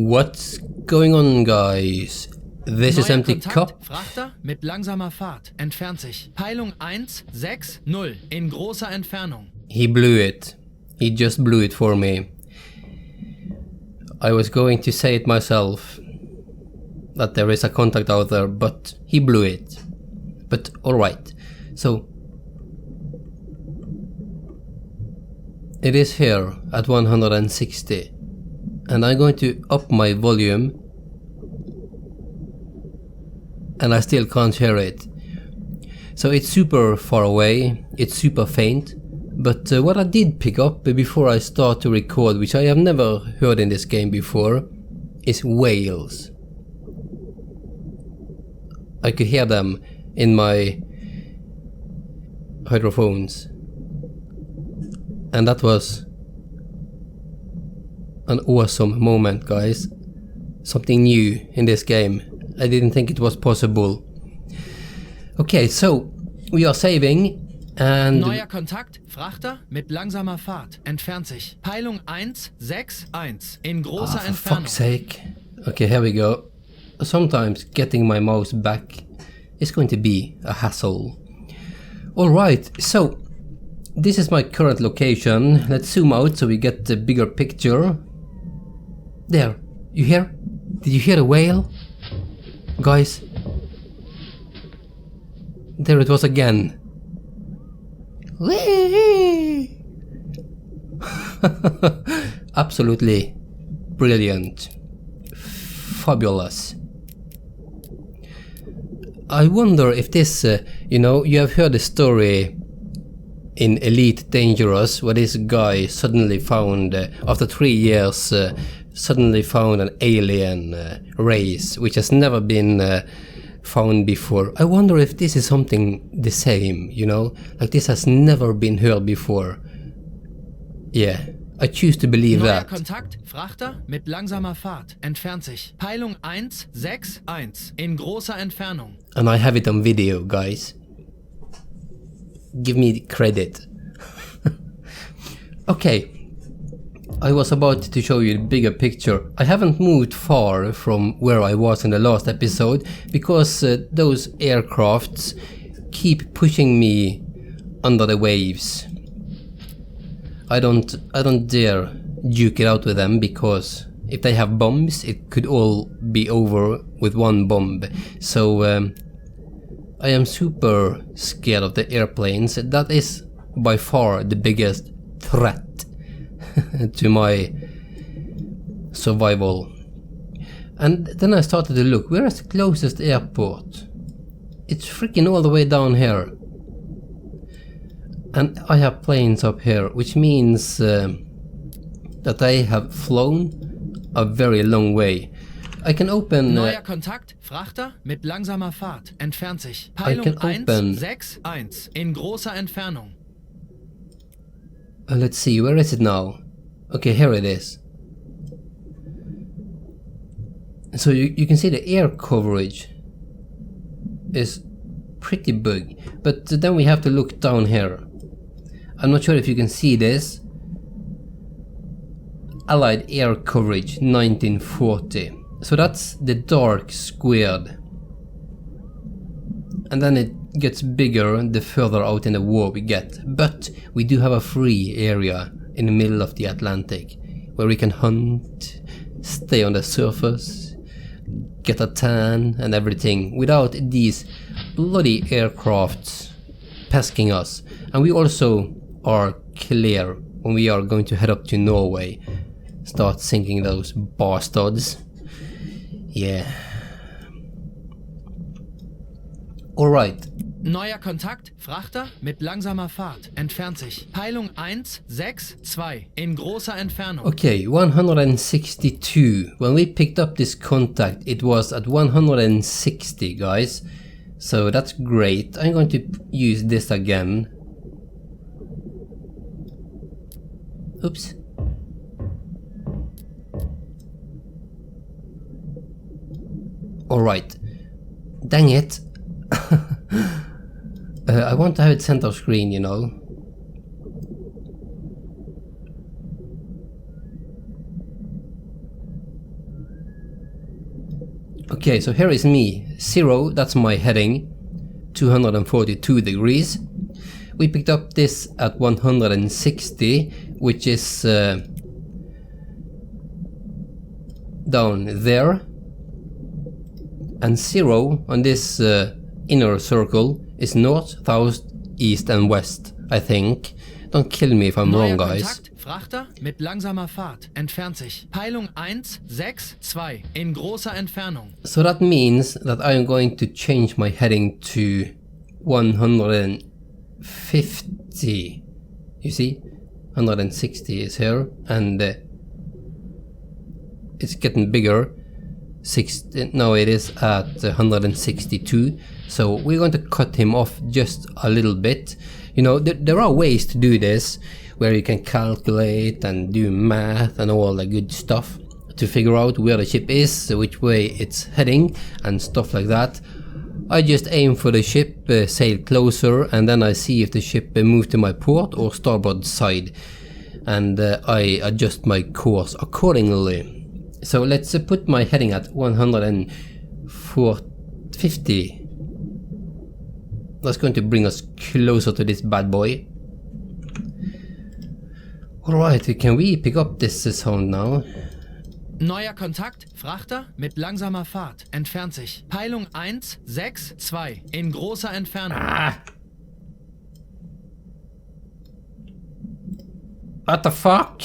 What's going on, guys? This is Empty Cup. Frachter mit langsamer Fahrt. Entfernt sich. Peilung 160 in großer Entfernung. He blew it. He just blew it for me. I was going to say it myself, that there is a contact out there, but he blew it. But alright, so it is here at 160, and I'm going to up my volume, and I still can't hear it. So it's super far away, it's super faint, but what I did pick up before I start to record, which I have never heard in this game before, is whales. I could hear them in my hydrophones, and that was an awesome moment, guys. Something new in this game. I didn't think it was possible. Okay, so we are saving and... Neuer Kontakt, Frachter mit langsamer Fahrt. Entfernt sich. Peilung 161 in großer Entfernung. For fuck's sake. Okay, here we go. Sometimes getting my mouse back is going to be a hassle. Alright, so this is my current location. Let's zoom out so we get the bigger picture. There, you hear? Did you hear the whale? Guys, there it was again. Absolutely brilliant. Fabulous. I wonder if this, you have heard the story in Elite Dangerous where this guy suddenly found, after 3 years, suddenly found an alien race which has never been found before. I wonder if this is something the same, like this has never been heard before. Yeah. I choose to believe Neuer that. Kontakt, Frachter mit langsamer Fahrt. Entfernt sich. Peilung 161 in großer Entfernung. And I have it on video, guys. Give me the credit. Okay. I was about to show you the bigger picture. I haven't moved far from where I was in the last episode because those aircrafts keep pushing me under the waves. I don't dare duke it out with them because if they have bombs, it could all be over with one bomb. So I am super scared of the airplanes. That is by far the biggest threat to my survival. And then I started to look, where is the closest airport? It's freaking all the way down here. And I have planes up here, which means that I have flown a very long way. I can open... Neuer Kontakt, Frachter mit langsamer Fahrt. Entfernt sich. Peilung 161 in großer Entfernung. Let's see, where is it now? Okay, here it is. So you can see the air coverage is pretty big, but then we have to look down here. I'm not sure if you can see this. Allied air coverage 1940. So that's the dark squared. And then it gets bigger the further out in the war we get. But we do have a free area in the middle of the Atlantic where we can hunt, stay on the surface, get a tan and everything without these bloody aircrafts pesking us. And we also are clear when we are going to head up to Norway. Start sinking those bastards. Yeah. Alright. Neuer Kontakt, Frachter mit langsamer Fahrt. Entfernt sich. Peilung 162 in großer Entfernung. Okay, 162. When we picked up this contact, it was at 160, guys. So that's great. I'm going to use this again. Oops. Alright. Dang it. I want to have it center screen, Okay, so here is me. 0, that's my heading. 242 degrees. We picked up this at 160, which is down there. And 0 on this inner circle is north, south, east and west, I think. Don't kill me if I'm wrong, guys. Kontakt, Frachter mit langsamer Fahrt, entfernt sich. Peilung 1, 6, 2, in großer Entfernung. So that means that I'm going to change my heading to 150. You see? 160 is here, and it's getting bigger. Now it is at 162, so we're going to cut him off just a little bit. You know, there are ways to do this where you can calculate and do math and all the good stuff to figure out where the ship is, which way it's heading and stuff like that. I just aim for the ship, sail closer, and then I see if the ship moves to my port or starboard side, and I adjust my course accordingly. So let's put my heading at 150. That's going to bring us closer to this bad boy. Alright, can we pick up this sound now? Neuer Kontakt, Frachter mit langsamer Fahrt, entfernt sich. Peilung 1, 6, 2, in großer Entfernung. What the fuck?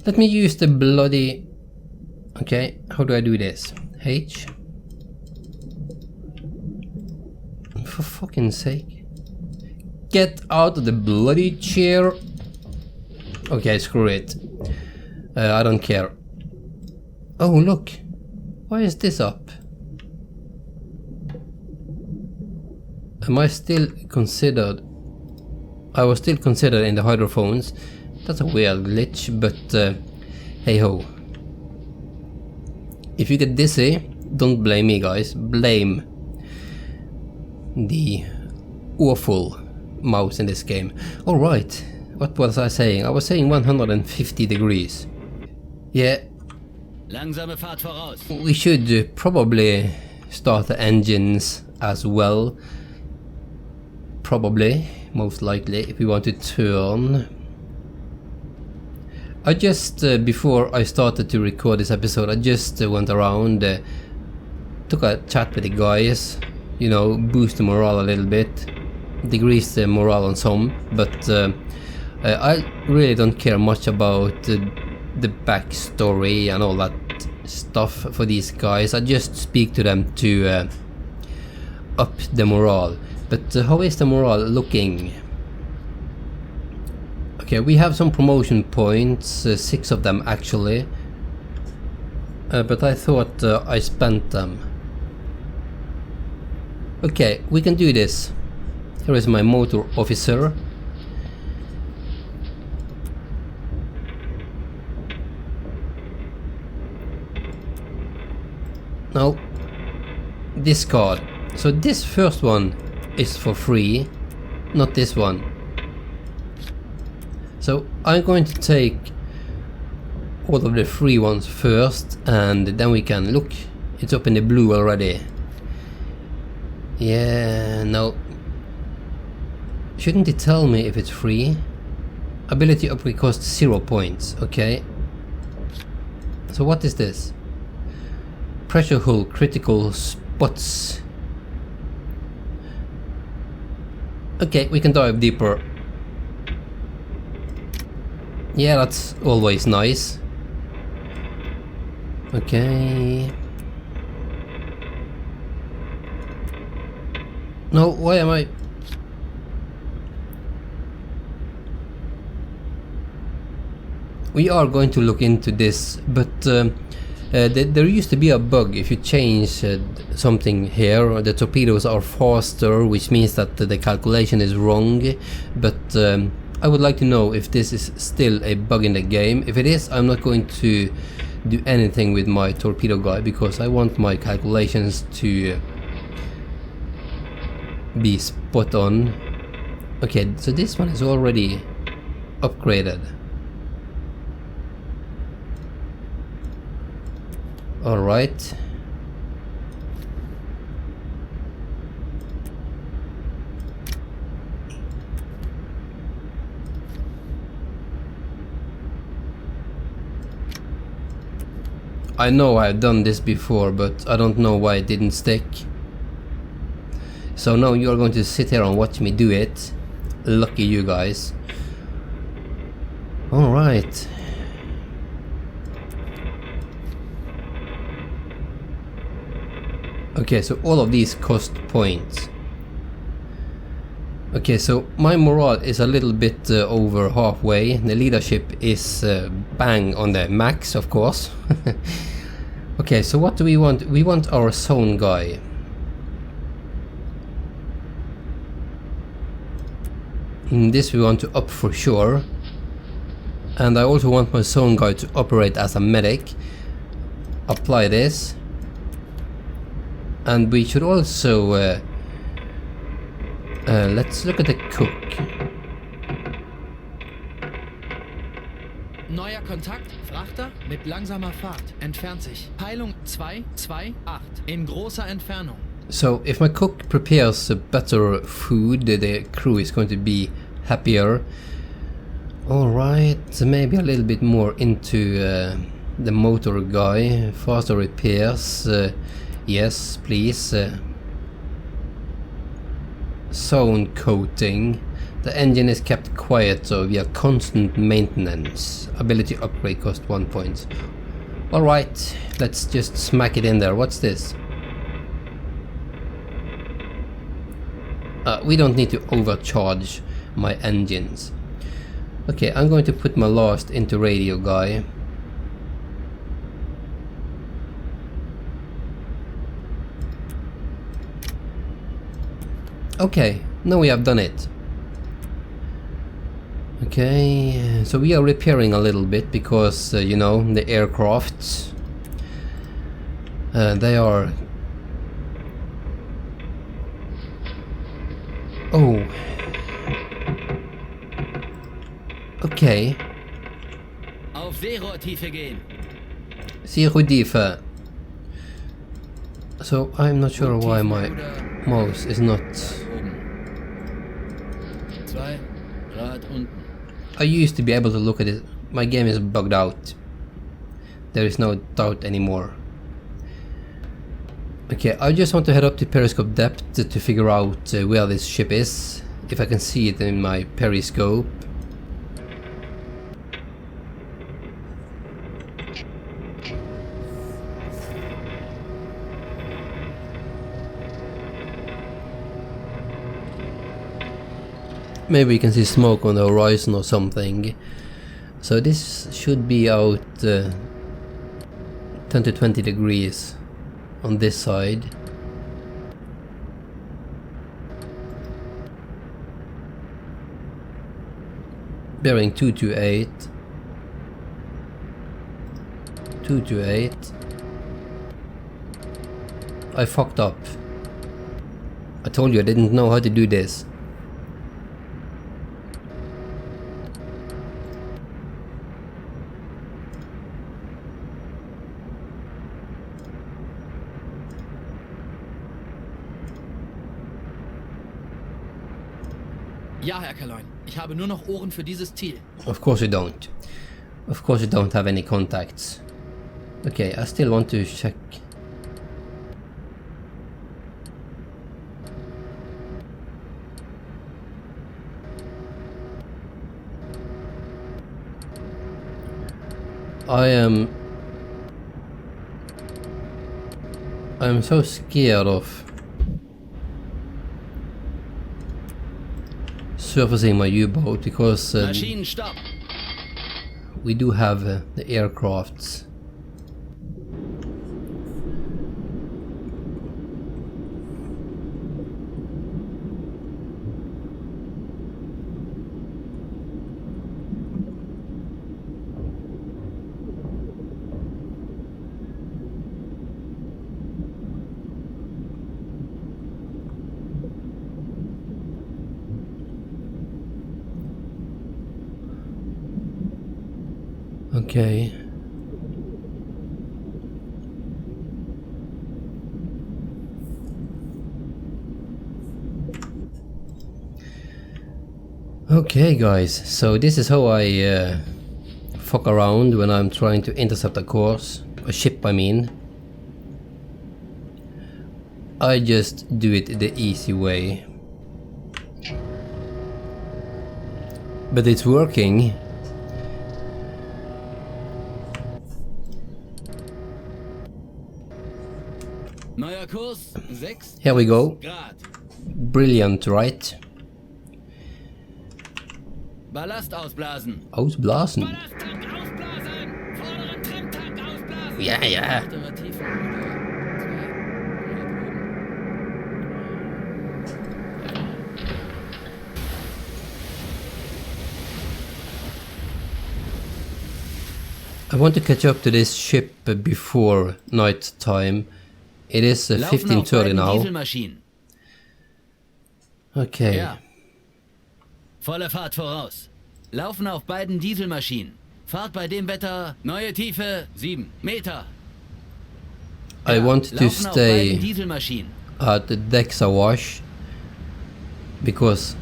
Let me use the bloody... Okay, how do I do this? H? For fucking sake. Get out of the bloody chair. Okay, screw it. I don't care. Oh, look. Why is this up? Am I still considered... I was still considered in the hydrophones. That's a weird glitch, but hey ho. If you get dizzy, don't blame me, guys. Blame the awful mouse in this game. Alright, what was I saying? I was saying 150 degrees. Yeah. Langsame Fahrt voraus. We should probably start the engines as well. Probably, most likely, if we want to turn. I just, before I started to record this episode, I just went around, took a chat with the guys, you know, boost the morale a little bit, decrease the morale on some, but I really don't care much about the backstory and all that stuff for these guys. I just speak to them to up the morale. But how is the morale looking? Okay, we have some promotion points, 6 of them actually, but I thought I spent them. Okay, we can do this. Here is my motor officer. Now, discard. So this first one is for free, not this one. So I'm going to take all of the free ones first, and then we can look. It's up in the blue already. Yeah, no. Shouldn't it tell me if it's free? Ability upgrade costs 0 points. Okay. So what is this? Pressure hull critical spots. Okay, we can dive deeper. Yeah, that's always nice. Okay. No, why am I... We are going to look into this, but there used to be a bug. If you change something here, the torpedoes are faster, which means that the calculation is wrong. But I would like to know if this is still a bug in the game. If it is, I'm not going to do anything with my torpedo guy, because I want my calculations to be spot on. Okay, so this one is already upgraded. All right. I know I've done this before, but I don't know why it didn't stick. So now you're going to sit here and watch me do it. Lucky you guys. Alright. Okay, so all of these cost points. Okay, so my morale is a little bit over halfway. The leadership is bang on the max, of course. Okay, so what do we want? We want our zone guy. This we want to up for sure. And I also want my zone guy to operate as a medic. Apply this. And we should also... let's look at the cook. Neuer Kontakt, Frachter mit langsamer Fahrt, entfernt sich. Peilung 228 in großer Entfernung. So if my cook prepares better food, the crew is going to be happier. Alright, maybe a little bit more into the motor guy. Faster repairs. Yes, please. Zone coating. The engine is kept quiet, so we have constant maintenance. Ability upgrade cost 1 point. Alright, let's just smack it in there. What's this? We don't need to overcharge my engines. Okay, I'm going to put my last into radio guy. Okay, now we have done it. Okay, so we are repairing a little bit because, you know, the aircrafts, they are... Oh. Okay. Auf Seerohrtiefe gehen. Seerohrtiefe. So I'm not sure why my mouse is not... 2 Grad unten. I used to be able to look at it. My game is bugged out. There is no doubt anymore. Okay, I just want to head up to periscope depth to figure out where this ship is. If I can see it in my periscope. Maybe you can see smoke on the horizon or something. So this should be out 10 to 20 degrees on this side. Bearing 228. 228. I fucked up. I told you I didn't know how to do this. Ja, Herr Kerlein. Ich habe nur noch Ohren für dieses Ziel. Of course you don't. Of course you don't have any contacts. Okay, I still want to check. I'm so scared of surfacing my U-boat because Maschinen stopp. we do have the aircrafts. Okay. Okay guys, so this is how I fuck around when I'm trying to intercept a course, a ship I mean. I just do it the easy way. But it's working. Neuer Kurs 6 Here we go. Grad. Brilliant, right? Ballast ausblasen. Ausblasen. Ballasttank ausblasen. Vorderen Trimtank ausblasen. Ja, ja. Achtere Tiefenruder. 2 I want to catch up to this ship before night time. It is Laufen auf 15:30 beiden now. Dieselmaschinen. Okay. Ja. Volle Fahrt voraus. Laufen auf beiden Dieselmaschinen. Fahrt bei dem Wetter. Neue Tiefe 7 Meter. I want to Laufen auf beiden stay Dieselmaschinen. at the decks awash because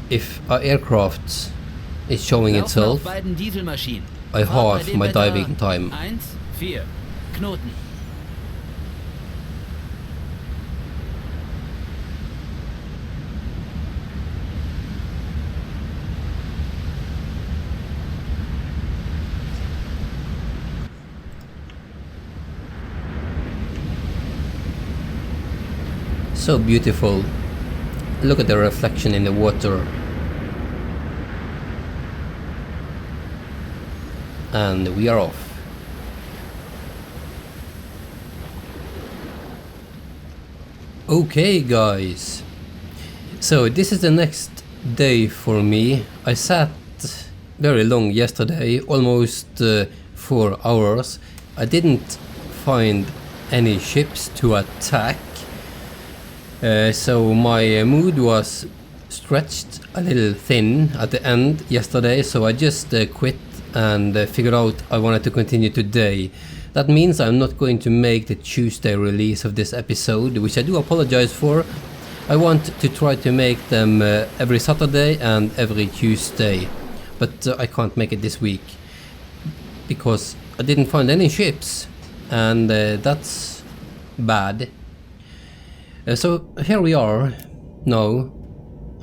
if our aircraft is showing Laufen itself, auf beiden Dieselmaschinen. I Fahrt bei half dem my Wetter diving time. 1,4 Knoten. So beautiful. Look at the reflection in the water. And we are off. Okay guys, so this is the next day for me. I sat very long yesterday, almost 4 hours. I didn't find any ships to attack, so my mood was stretched a little thin at the end yesterday, so I just quit and figured out I wanted to continue today. That means I'm not going to make the Tuesday release of this episode, which I do apologize for. I want to try to make them every Saturday and every Tuesday, but I can't make it this week because I didn't find any ships, and that's bad. So here we are now.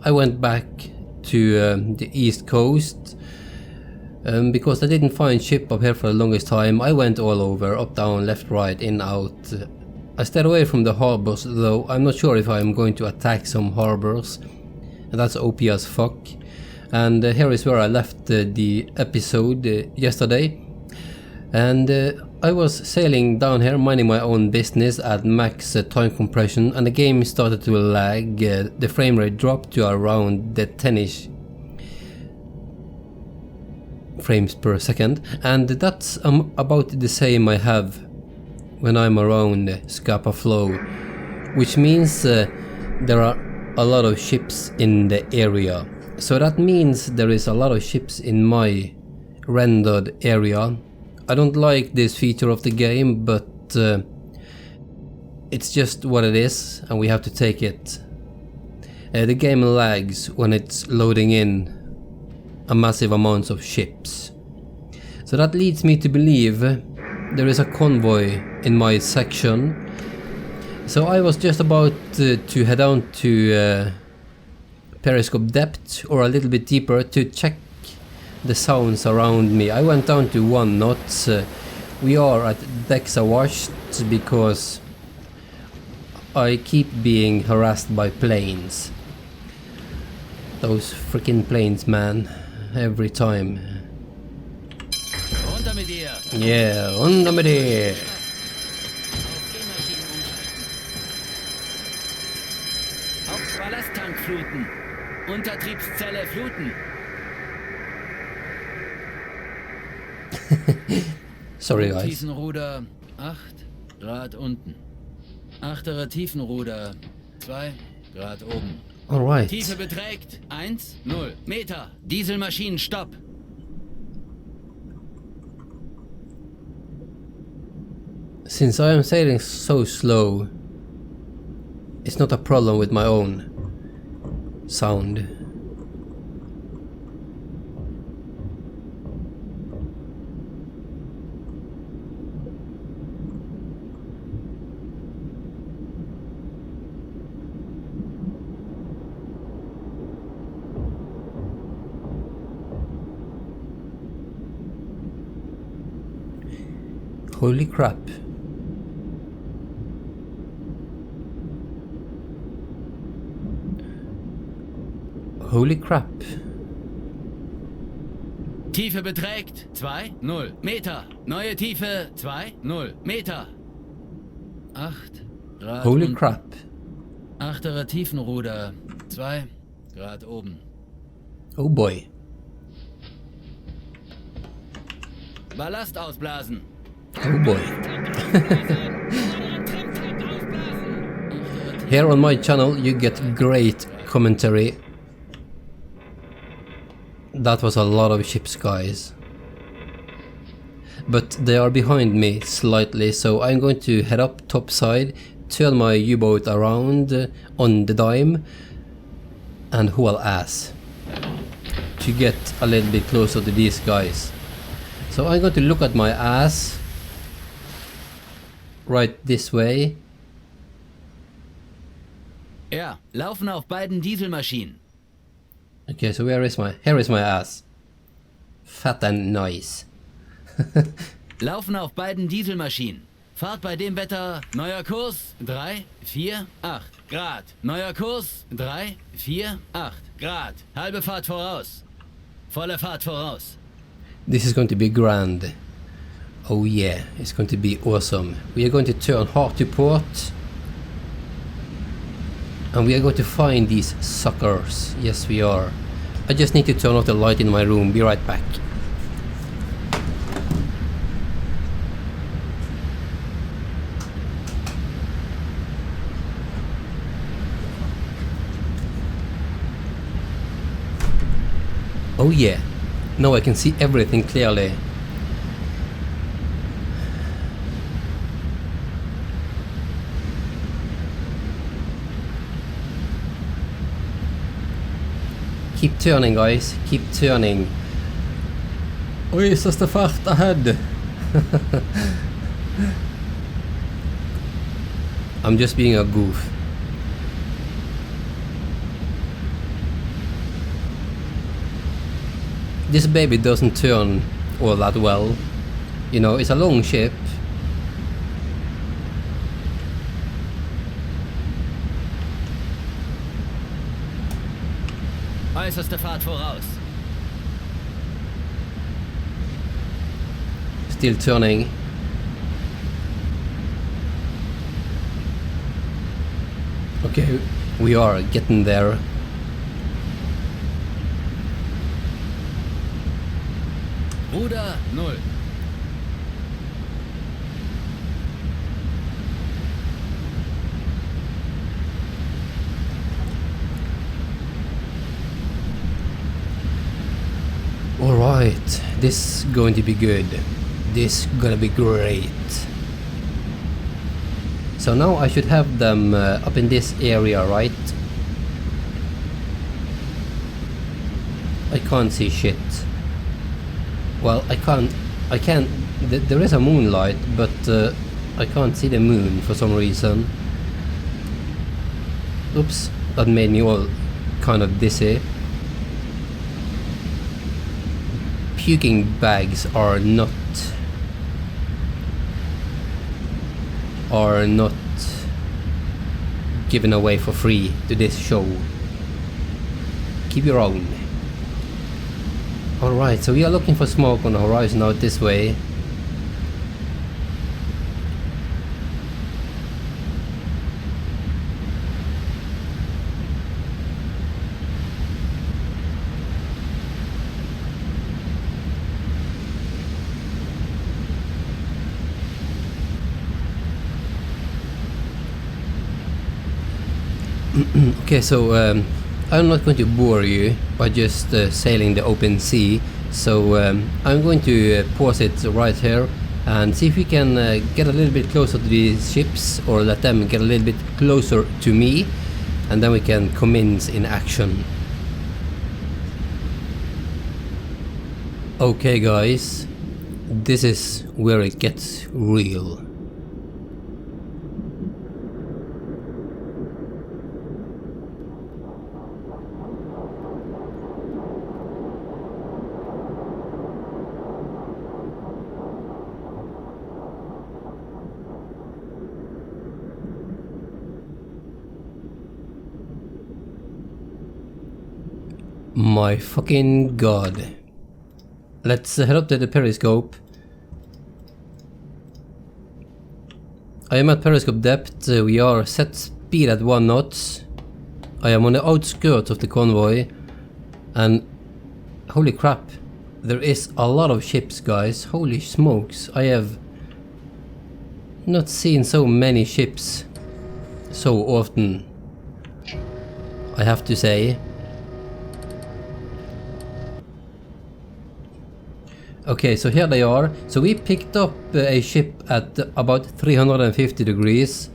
I went back to the East Coast because I didn't find ship up here for the longest time. I went all over, up, down, left, right, in, out. I stayed away from the harbors, though I'm not sure if I'm going to attack some harbors. And that's OP as fuck. And here is where I left the episode yesterday. And I was sailing down here, minding my own business at max time compression, and the game started to lag. The frame rate dropped to around the 10ish frames per second, and that's about the same I have when I'm around Scapa Flow, which means there are a lot of ships in the area. So that means there is a lot of ships in my rendered area. I don't like this feature of the game, but it's just what it is and we have to take it. The game lags when it's loading in a massive amounts of ships. So that leads me to believe there is a convoy in my section. So I was just about to head down to periscope depth or a little bit deeper to check the sounds around me. I went down to 1 knot. We are at decks awash because I keep being harassed by planes. Those freaking planes, man. Every time. Runter mit dir. Yeah, runter mit dir. Hauptballasttank fluten. Untertriebszelle fluten. Sorry guys. Tiefenruder 8 Grad unten. Achtere Tiefenruder 2 Grad oben. Alright. Tiefe beträgt 1,0 Meter. Dieselmaschinen stopp. Since I am sailing so slow, it's not a problem with my own sound. Holy crap. Holy crap. Tiefe beträgt 2, 0 Meter. Neue Tiefe 2, 0 Meter. 8 Grad. Holy unten. crap. Achterer Tiefenruder 2 Grad oben. Oh boy. Ballast ausblasen. Oh boy. Here on my channel you get great commentary. That was a lot of ships, guys. But they are behind me slightly, so I'm going to head up topside, turn my U-boat around on the dime and haul ass to get a little bit closer to these guys. So I'm going to look at my ass right this way. Ja, laufen auf beiden Dieselmaschinen. Okay, so here is my ass. Fat and nice. Laufen auf beiden Dieselmaschinen. Fahrt bei dem Wetter. Neuer Kurs 3, 4, 8 Grad. Neuer Kurs 3, 4, 8 Grad. Halbe Fahrt voraus. Volle Fahrt voraus. This is going to be grand. Oh yeah, it's going to be awesome. We are going to turn hard to port. And we are going to find these suckers. Yes, we are. I just need to turn off the light in my room. Be right back. Oh yeah. Now I can see everything clearly. Keep turning, guys. Keep turning. Oh, it's just a fart ahead. I'm just being a goof. This baby doesn't turn all that well. You know, it's a long ship. Äußerste Fahrt voraus. Still turning. Okay, we are getting there. Ruder 0. Alright, this is going to be good. This is gonna be great. So now I should have them up in this area, right? I can't see shit. Well, I can't, there is a moonlight, but I can't see the moon for some reason. Oops, that made me all kind of dizzy. Puking bags are not given away for free to this show. Keep your own. Alright, so we are looking for smoke on the horizon out this way. Okay, so I'm not going to bore you by just sailing the open sea, so I'm going to pause it right here and see if we can get a little bit closer to these ships, or let them get a little bit closer to me, and then we can commence in action. Okay guys, this is where it gets real. My fucking god. Let's head up to the periscope. I am at periscope depth. We are set speed at 1 knot. I am on the outskirts of the convoy. And holy crap. There is a lot of ships, guys. Holy smokes. I have not seen so many ships so often, I have to say. Okay, so here they are. So we picked up a ship at about 350 degrees.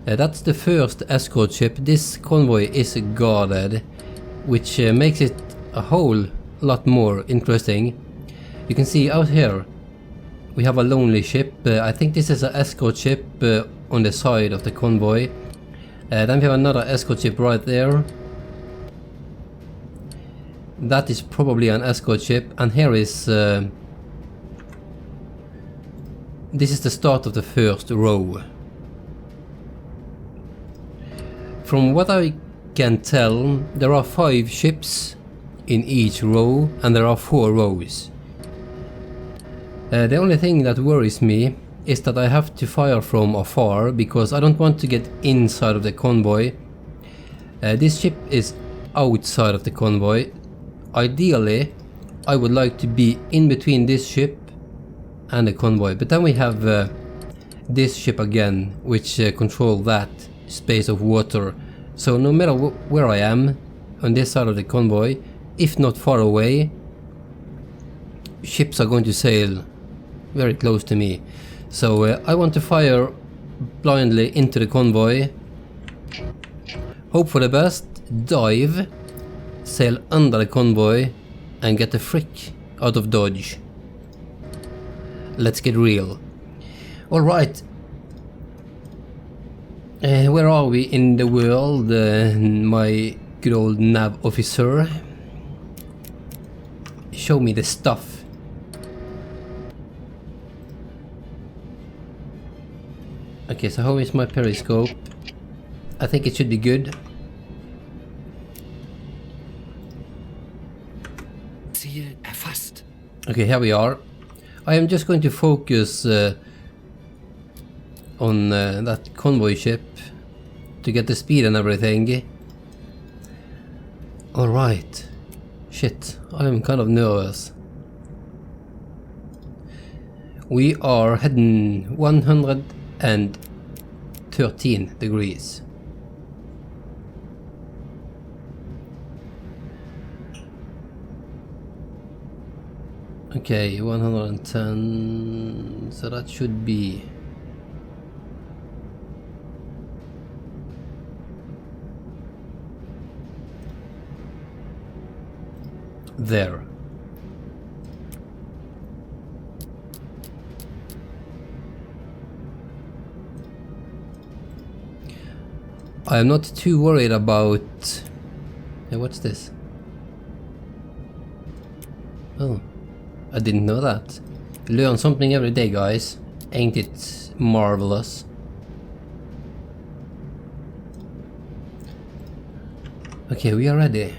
That's the first escort ship. This convoy is guarded, which makes it a whole lot more interesting. You can see out here we have a lonely ship. I think this is an escort ship on the side of the convoy. Then we have another escort ship right there. That is probably an escort ship, and here is this is the start of the first row. From what I can tell, there are 5 ships in each row, and there are 4 rows. The only thing that worries me is that I have to fire from afar, because I don't want to get inside of the convoy. This ship is outside of the convoy. Ideally, I would like to be in between this ship and the convoy, but then we have this ship again, which control that space of water. So no matter where I am on this side of the convoy, if not far away, ships are going to sail very close to me. So I want to fire blindly into the convoy, hope for the best, dive, sail under the convoy, and get the frick out of dodge. Let's get real. Alright. Where are we in the world, my good old nav officer? Show me the stuff. Okay, so how is my periscope? I think it should be good. Ziel erfasst. Okay, here we are. I am just going to focus on that convoy ship to get the speed and everything. Alright. Shit, I am kind of nervous. We are heading 113 degrees. Okay, 110, so that should be there. I am not too worried about... Hey, what's this? Oh, I didn't know that. Learn something every day, guys. Ain't it marvelous? Okay, we are ready.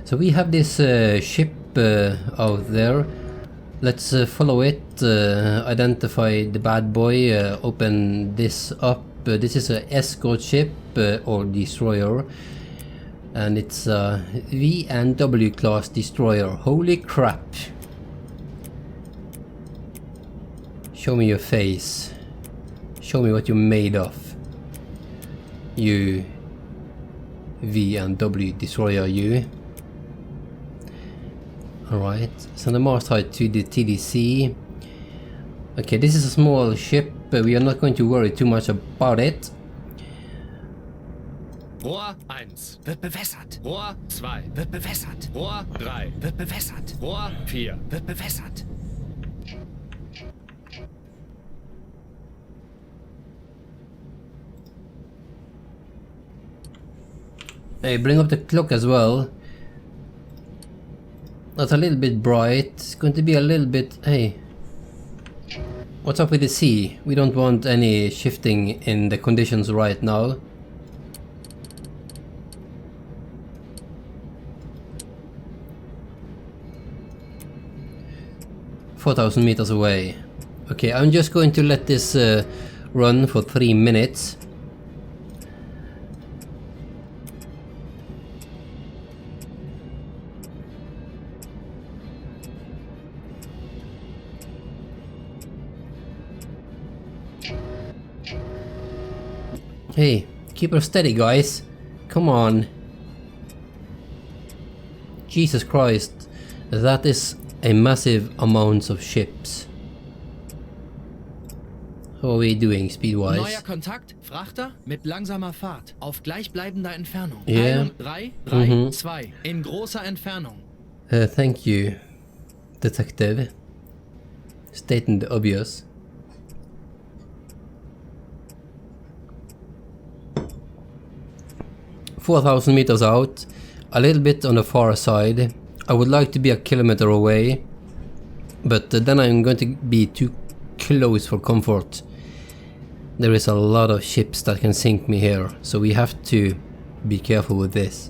So we have this ship out there. Let's follow it, identify the bad boy, open this up. This is an escort ship or destroyer, and it's a V and W class destroyer. Holy crap. Show me your face. Show me what you're made of. You V and W destroyer, you. Alright, send the mast height to the TDC. Okay, this is a small ship, we are not going to worry too much about it. Rohr 1 wird bewässert. Rohr 2 wird bewässert. Rohr 3 wird bewässert. Rohr 4 wird bewässert. Hey, bring up the clock as well. That's a little bit bright. It's going to be a little bit... Hey. What's up with the sea? We don't want any shifting in the conditions right now. 4,000 meters away. Okay, I'm just going to let this run for 3 minutes. Hey, keep her steady, guys. Come on. Jesus Christ, that is a massive amount of ships. How are we doing speed-wise? Neuer Kontakt, Frachter mit langsamer Fahrt, auf gleichbleibender Entfernung. Yeah. Peilung 3, 3, 2, in großer Entfernung. Thank you, detective. Stating the obvious. "4,000 meters out, a little bit on the far side. I would like to be a kilometer away, but then I'm going to be too close for comfort. There is a lot of ships that can sink me here, so we have to be careful with this."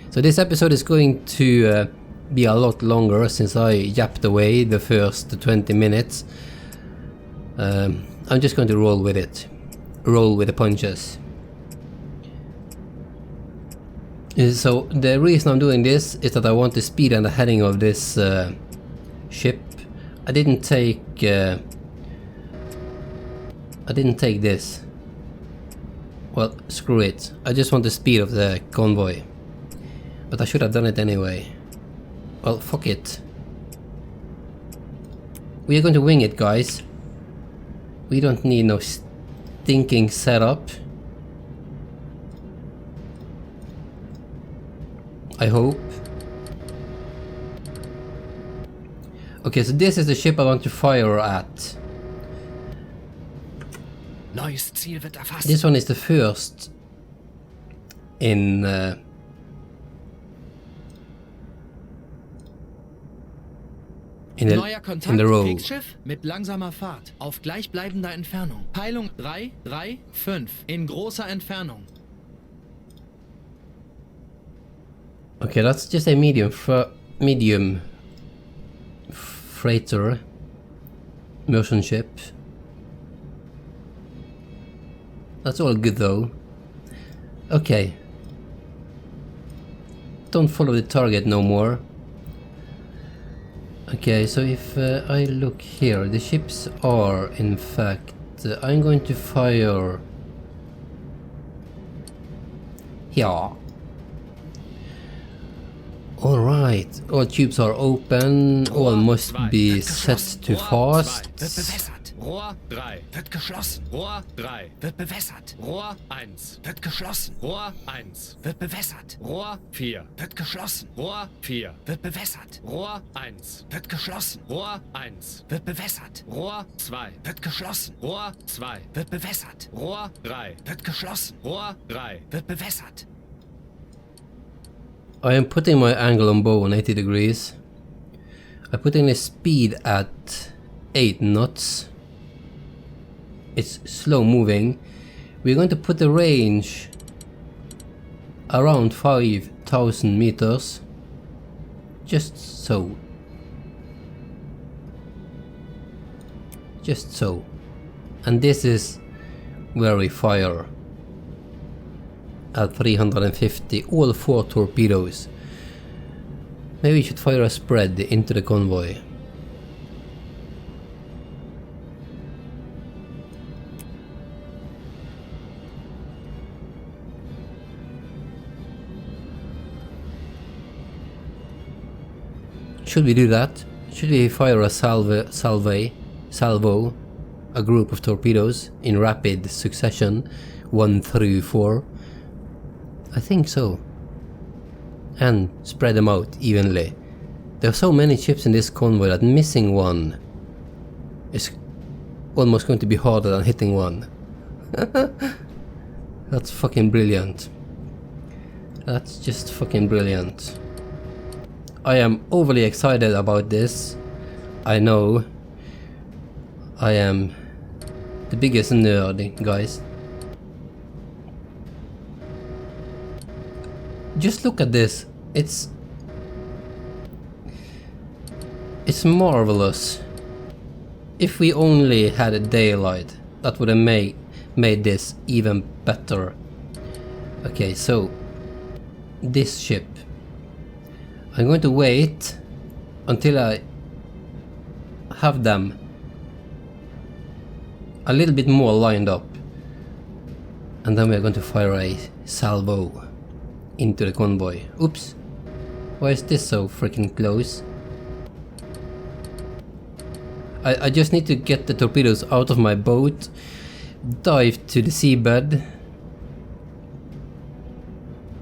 So this episode is going to be a lot longer since I yapped away the first 20 minutes. I'm just going to roll with it. Roll with the punches. So the reason I'm doing this is that I want to speed on the heading of this ship. I didn't take this. Well, screw it. I just want the speed of the convoy. But I should have done it anyway. Well, fuck it. We are going to wing it, guys. We don't need no stinking setup. I hope. Okay, so this is the ship I want to fire at. Neues Ziel wird erfasst. This one is the first in Neuer Kontakt, the row. Kriegsschiff mit langsamer Fahrt, auf gleichbleibender Entfernung. Peilung 3, 3, 5, in großer Entfernung. Okay, that's just a medium freighter merchant ship. That's all good though. Okay. Don't follow the target no more. Okay, so if I look here, the ships are in fact... I'm going to fire... Yeah. Alright, all tubes are open, all must be set to fast. Wird bewässert. Rohr 3 wird geschlossen. Rohr 3 wird bewässert. Rohr 1 wird geschlossen. Rohr 1 wird bewässert. Rohr 4 wird geschlossen. Rohr 4 wird bewässert. Rohr 1 wird geschlossen. Rohr 1 wird bewässert. Rohr 2 wird geschlossen. Rohr 2 wird bewässert. Rohr 3 wird geschlossen. Rohr 3 wird bewässert. I am putting my angle on bow on 80 degrees. I'm putting the speed at 8 knots. It's slow moving. We're going to put the range around 5,000 meters. Just so. Just so. And this is where we fire. At 350, all 4 torpedoes. Maybe we should fire a spread into the convoy. Should we do that? Should we fire a salvo, a group of torpedoes in rapid succession, 1 through 4? I think so. And spread them out evenly. There are so many ships in this convoy that missing one is almost going to be harder than hitting one. That's fucking brilliant. That's just fucking brilliant. I am overly excited about this. I know. I am the biggest nerd, guys. Just look at this. It's marvelous. If we only had a daylight, that would have made this even better. Okay, so this ship. I'm going to wait until I have them a little bit more lined up. And then we're going to fire a salvo into the convoy. Oops. Why is this so freaking close? I just need to get the torpedoes out of my boat, dive to the seabed,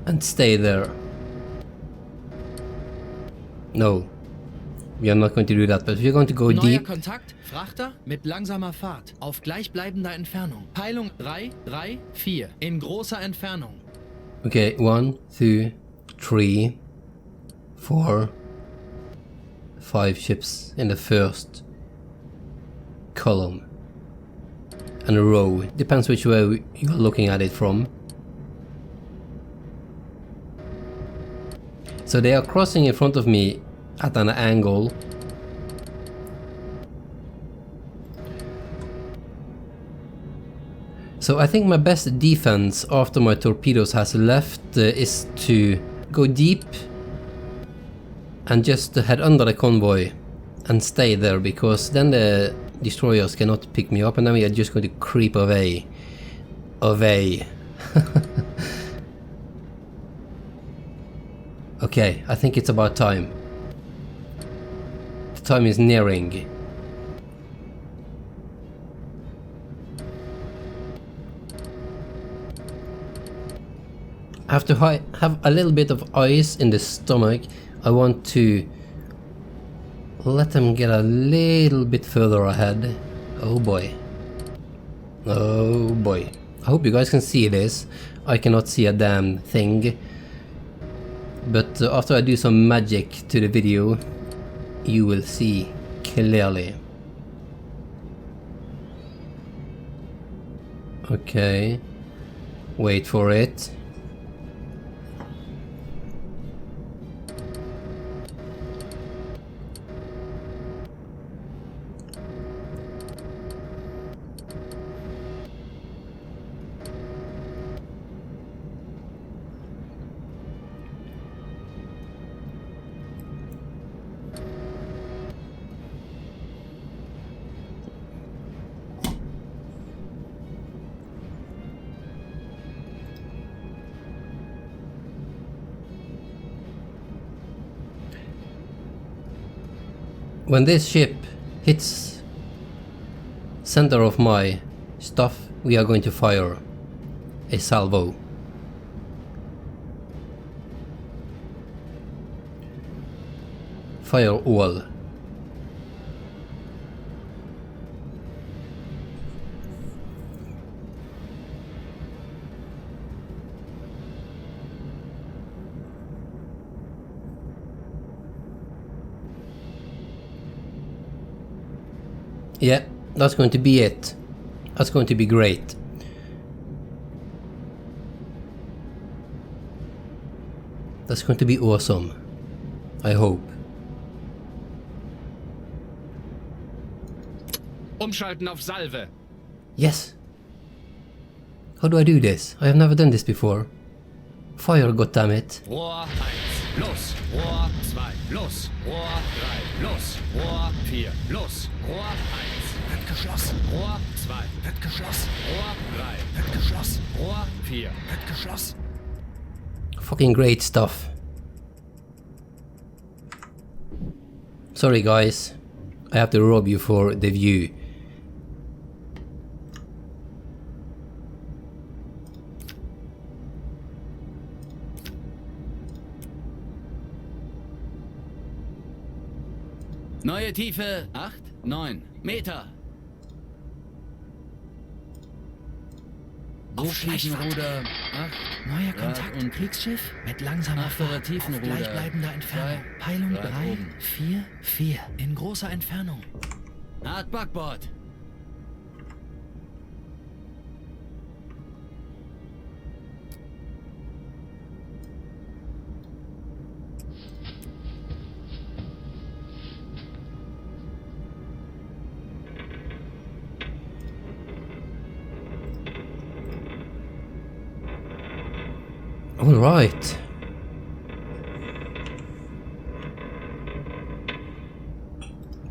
and stay there. No, we are not going to do that, but we're going to go Neuer deep. Kontakt, Frachter mit langsamer Fahrt, auf gleichbleibender Entfernung. Peilung 3, 3, 4, in großer Entfernung. Okay, 1, 2, 3, 4, 5 ships in the first column and a row. Depends which way you're looking at it from. So they are crossing in front of me at an angle. So I think my best defense after my torpedoes has left is to go deep and just head under the convoy and stay there, because then the destroyers cannot pick me up and then we are just going to creep away. Okay, I think it's about time. The time is nearing. I have to have a little bit of ice in the stomach. I want to let them get a little bit further ahead. Oh boy. Oh boy. I hope you guys can see this. I cannot see a damn thing. But after I do some magic to the video, you will see clearly. Okay. Wait for it. When this ship hits center of my stuff, we are going to fire a salvo. Fire all. Yeah, that's going to be it. That's going to be great. That's going to be awesome. I hope. Umschalten auf Salve. Yes. How do I do this? I have never done this before. Fire, goddammit. Rohr 1, los. Rohr 2, los. Rohr 3, los. Rohr 4, los. Rohr 1, wird geschlossen. Rohr 2, wird geschlossen. Rohr 3, wird geschlossen. Rohr 4, wird geschlossen. Fucking great stuff. Sorry guys, I have to rob you for the view. Neue Tiefe 8, 9 Meter. Hochfliegenruder 8. Neuer Grad Kontakt, und Kriegsschiff mit langsamer Fahrt, auf Tiefenruder. gleichbleibender Entfernung. 2 Peilung Grad 3, oben. 4, 4, in großer Entfernung. Hard Backbord. Alright.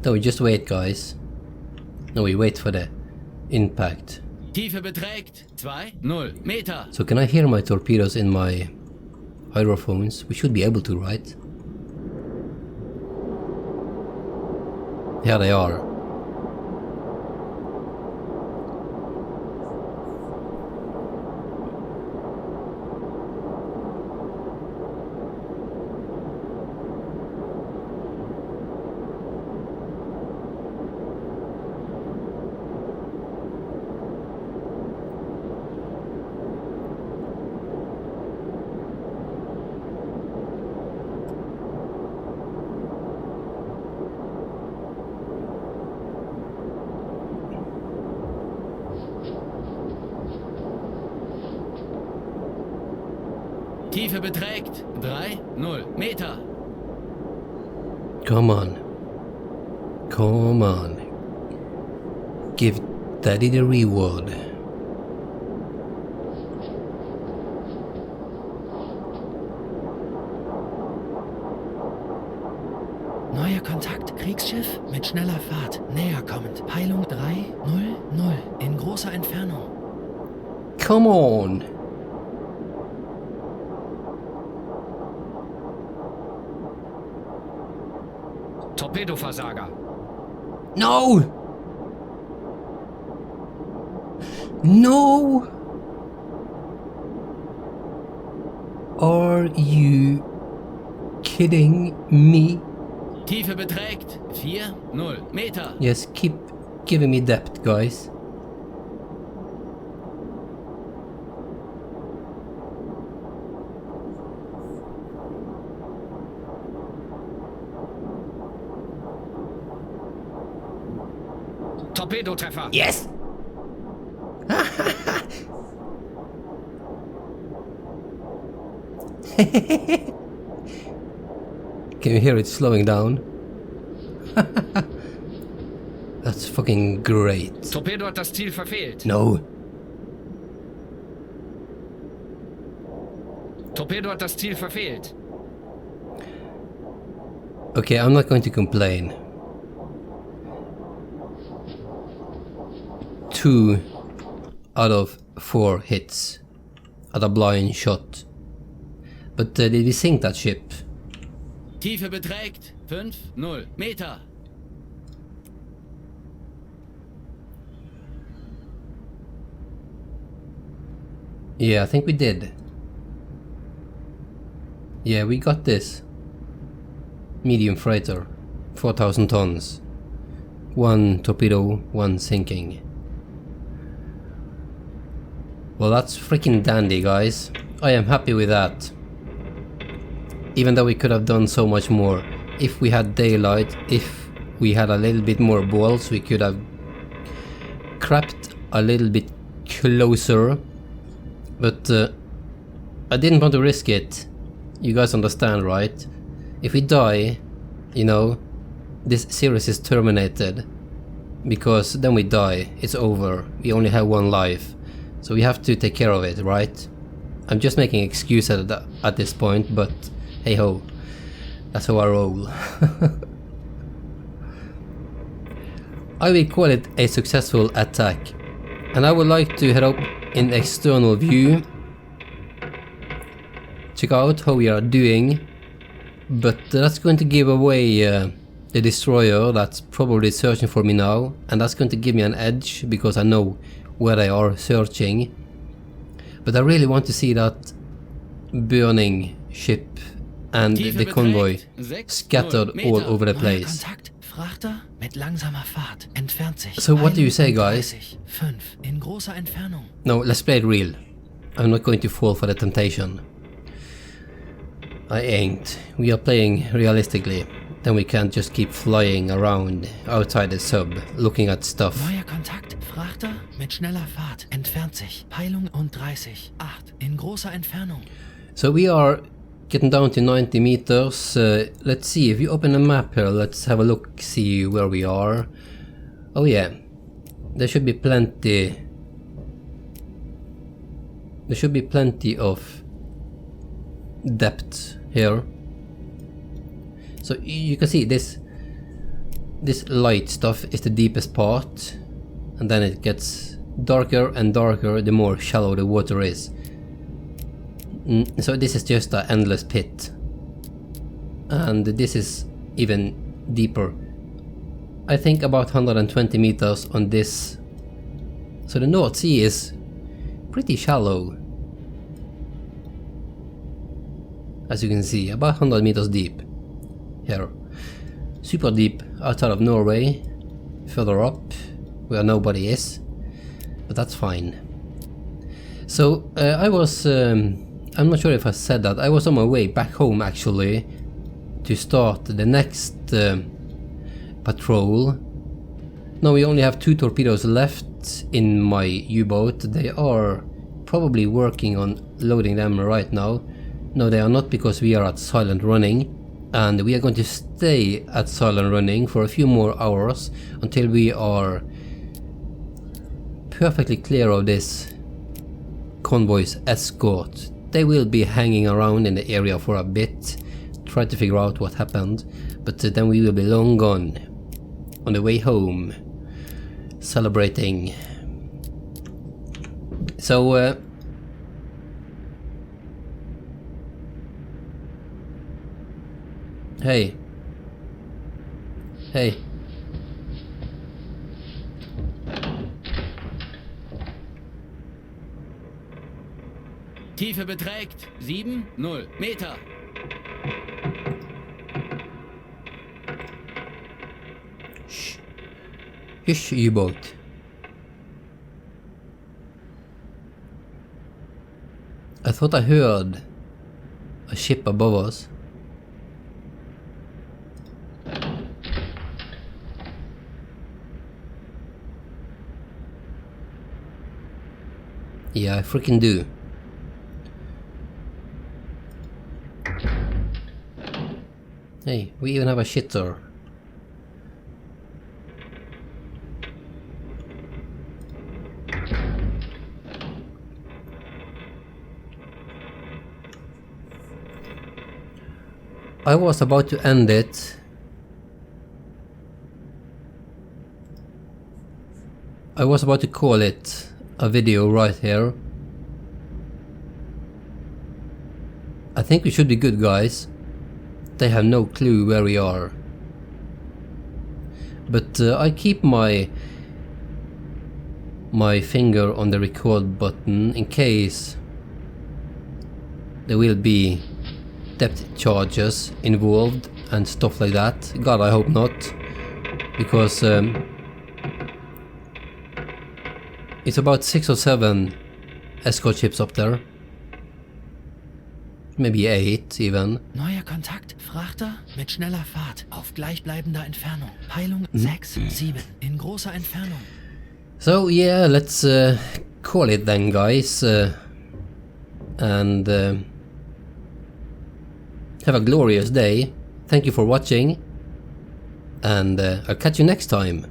No, we just wait, guys. No, we wait for the impact. Tiefe beträgt 2,0 Meter. So can I hear my torpedoes in my hydrophones? We should be able to, right? Yeah, they are. Tiefe beträgt 3,0 Meter. Come on. Come on. Give Daddy the reward. Neuer Kontakt, Kriegsschiff mit schneller Fahrt, näher kommend. Peilung 300 in großer Entfernung. Come on. Torpedoversager. No! No! Are you kidding me? Tiefe beträgt 4,0 Meter. Yes, keep giving me depth, guys. Torpedotreffer. Yes! Can you hear it slowing down? That's fucking great. Torpedo hat das Ziel verfehlt. No. Torpedo hat das Ziel verfehlt. Okay, I'm not going to complain. 2 out of 4 hits at a blind shot. But did we sink that ship? Tiefe beträgt 5,0 Meter. Yeah, I think we did. Yeah, we got this. Medium freighter. 4,000 tons. 1 torpedo, 1 sinking. Well, that's freaking dandy, guys. I am happy with that. Even though we could have done so much more. If we had daylight, if we had a little bit more balls, we could have crept a little bit closer. But I didn't want to risk it. You guys understand, right? If we die, you know, this series is terminated. Because then we die, it's over. We only have 1 life. So we have to take care of it, right? I'm just making excuses at this point, but hey ho, that's how I roll. I will call it a successful attack. And I would like to head up in external view. Check out how we are doing. But that's going to give away the destroyer that's probably searching for me now. And that's going to give me an edge because I know where they are searching. But I really want to see that burning ship and the convoy scattered all over the place. Frachter mit langsamer Fahrt entfernt sich. So what do you say, guys? 5 in großer Entfernung. No, let's play it real. I'm not going to fall for the temptation. I ain't. We are playing realistically. Then we can't just keep flying around outside the sub, looking at stuff. Neuer Kontakt. Frachter mit schneller Fahrt entfernt sich. Peilung und 30. 8 in großer Entfernung. So we are getting down to 90 meters. Let's see, if you open a map here, let's have a look, see where we are. Oh yeah, there should be plenty. There should be plenty of depth here. So you can see this light stuff is the deepest part, and then it gets darker and darker the more shallow the water is. So this is just an endless pit, and this is even deeper. I think about 120 meters on this. So the North Sea is pretty shallow, as you can see, about 100 meters deep here. Super deep outside of Norway, further up where nobody is, but that's fine. So I was, I'm not sure if I said that, I was on my way back home actually to start the next patrol. Now we only have 2 torpedoes left in my U-boat. They are probably working on loading them right now. No, they are not, because we are at silent running, and we are going to stay at silent running for a few more hours until we are perfectly clear of this convoy's escort. They will be hanging around in the area for a bit, try to figure out what happened, but then we will be long gone on the way home, celebrating. So hey. Tiefe beträgt 7,0 Meter. Hush, U-boat. I thought I heard a ship above us. Yeah, I freaking do. Hey, we even have a shitter. I was about to end it. I was about to call it a video right here. I think we should be good, guys. They have no clue where we are. But I keep my finger on the record button in case there will be depth charges involved and stuff like that. God, I hope not, because it's about 6 or 7 escort ships up there. Maybe 8 even. Neuer Kontakt. Frachter mit schneller Fahrt. Auf gleichbleibender Entfernung. Peilung 6, 7. In großer Entfernung. So yeah, let's call it then, guys. And have a glorious day. Thank you for watching. And I'll catch you next time.